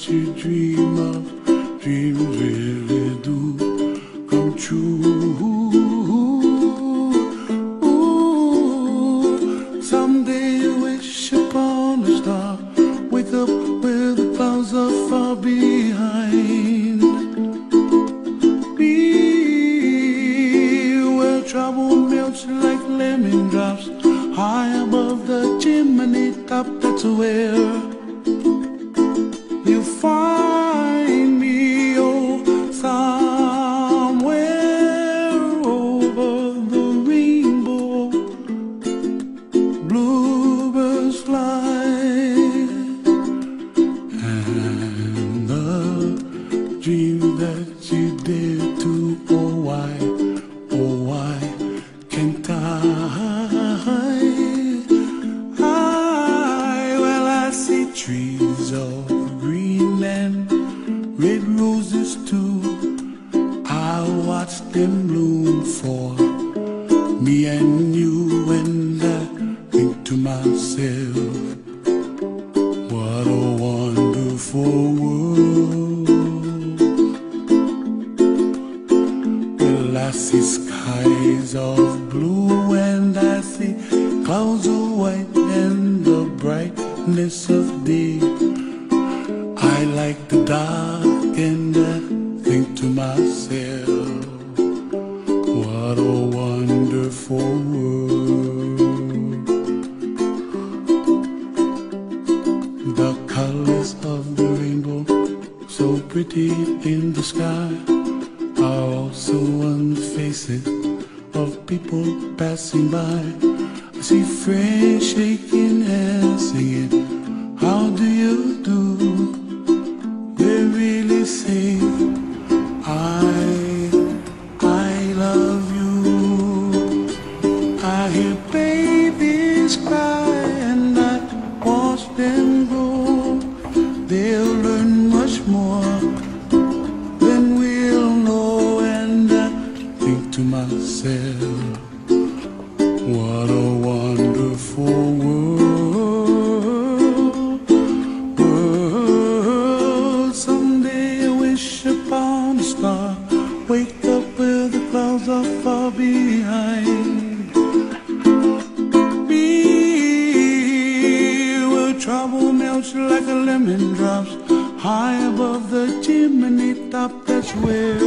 you dream of, dreams really do come true. Ooh, someday you wish upon a star, wake up where the clouds are far behind. Be where trouble melts like lemon drops, high above the chimney top. That's where you find me, oh, somewhere over the rainbow. Bluebirds fly, and the dream that you dare to, oh why can't I? Well, I see trees of green and red roses too. I watch them bloom for me and you, and I think to myself, what a wonderful world. Well, I see skies of blue and I see clouds of white and the brightness of day. I like the dark and I think to myself, what a wonderful world. The colors of the rainbow, so pretty in the sky, are also on the faces of people passing by. I see friends shaking hands, singing, how do you do? They really say, I love you. I hear babies cry and I watch them grow. They'll learn much more than we'll know, and I think to myself, what a wonderful world. Someday I wish upon a star, wake up where the clouds are far behind. Be where trouble melts like a lemon drops, high above the chimney top. That's where